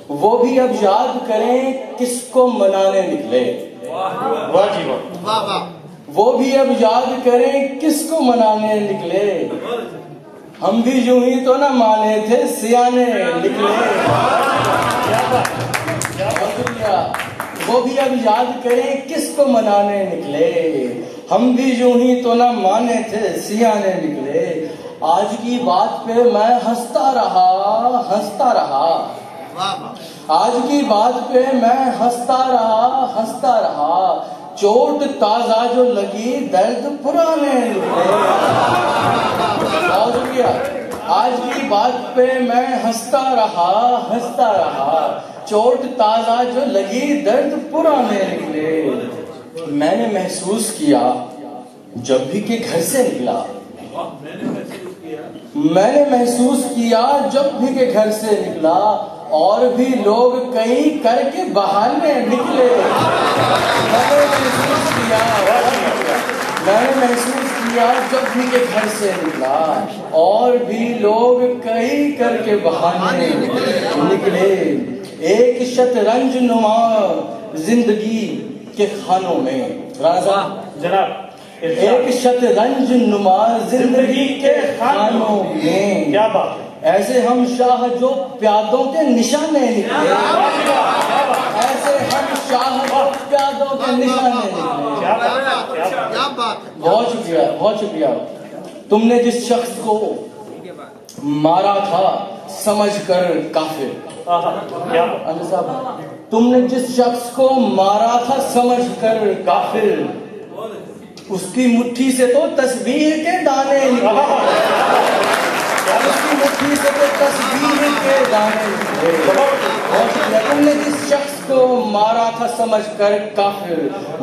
वो भी अब याद करें किसको मनाने निकले। वाह जी वाह। वो भी अब याद करें किसको मनाने निकले। हम भी यूं ही तो ना माने थे सियाने निकले। वो भी अब याद करें किसको मनाने निकले। हम भी यूं ही तो ना माने थे सियाने निकले। आज की बात पे मैं हंसता रहा। आज की बात पे मैं हंसता रहा। चोट ताजा जो लगी दर्द पुराने निकले। बहुत शुक्रिया। आज की बात पे मैं हंसता रहा। चोट ताजा जो लगी दर्द पुराने निकले। मैंने महसूस किया जब भी के घर से निकला। मैंने महसूस किया जब भी के घर से निकला। और भी लोग कई करके बहाने निकले। मैंने महसूस किया जब भी के घर से निकला। और भी लोग कई करके बहाने निकले। एक शतरंज नुमा जिंदगी के खानों में जनाब एक शतरंज नुमा जिंदगी के खानों में। क्या बात है। ऐसे हम शाह जो प्यादों के निशाने निकले। ऐसे हम शाह जो प्यादों के निशाने निकले। क्या बात। बहुत शुक्रिया। तुमने जिस शख्स को मारा था समझकर काफिर। साहब, तुमने जिस शख्स को मारा था समझकर काफिर। उसकी मुट्ठी से तो तस्बीह के दाने निकले। उसकी मुट्ठी से तो तस्बीह के दाने निकले। तुमने जिस शख्स को मारा था समझकर काफिर।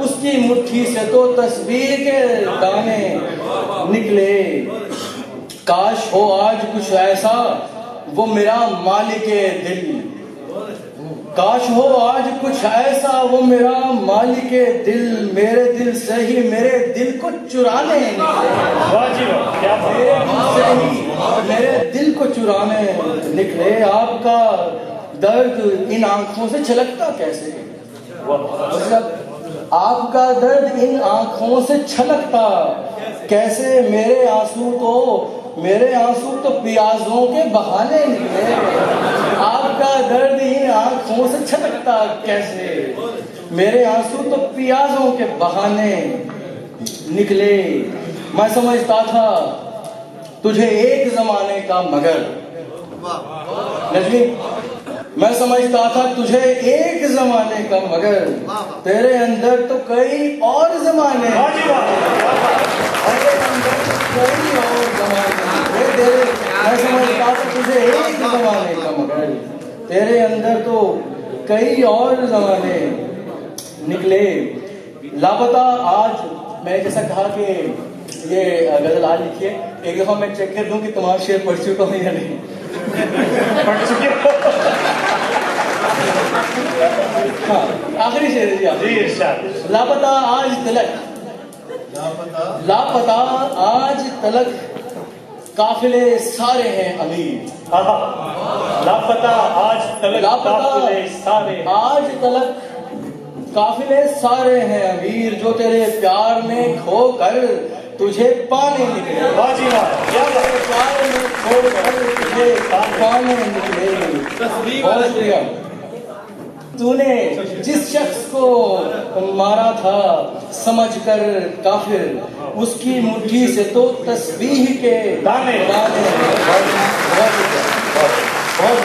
उसकी मुट्ठी से तो तस्बीह के दाने निकले। काश हो आज कुछ ऐसा वो मेरा मालिके दिल। काश हो आज कुछ ऐसा वो मेरा मालिके दिल। मेरे दिल से ही मेरे दिल को चुराने निकले। मेरे दिल को चुराने निकले। आपका दर्द इन आंखों से छलकता कैसे। मतलब आपका दर्द इन आंखों से छलकता कैसे। मेरे आंसू तो प्याजों के बहाने निकले। आपका दर्द इन आंखों से छलकता कैसे। मेरे आंसू तो प्याजों के बहाने निकले। मैं समझता था तुझे एक जमाने का मगर। नजमी, मैं समझता था तुझे एक जमाने का मगर। तेरे अंदर तो कई और जमाने। मैं समझता था तुझे एक जमाने का मगर। तेरे अंदर तो कई और जमाने निकले। लापता आज मैं जैसा कहा कि ये गजल आज लिखी है। एक दफा मैं चेक कर दूं कि तमाम शेर पढ़ चुका हूं या नहीं। पढ़ चुके। हाँ, आखिरी शेर जी। लापता आज तलक काफिले सारे हैं अमीर। लापता आज तलक काफिले सारे हैं अमीर। जो तेरे प्यार में खोकर तुझे पाने निकले। प्यार में खोकर तुझे पाने निकले। तूने जिस शख्स को मारा था समझकर काफिर। उसकी मुट्ठी से तो तस्बीह के दाने। बहुत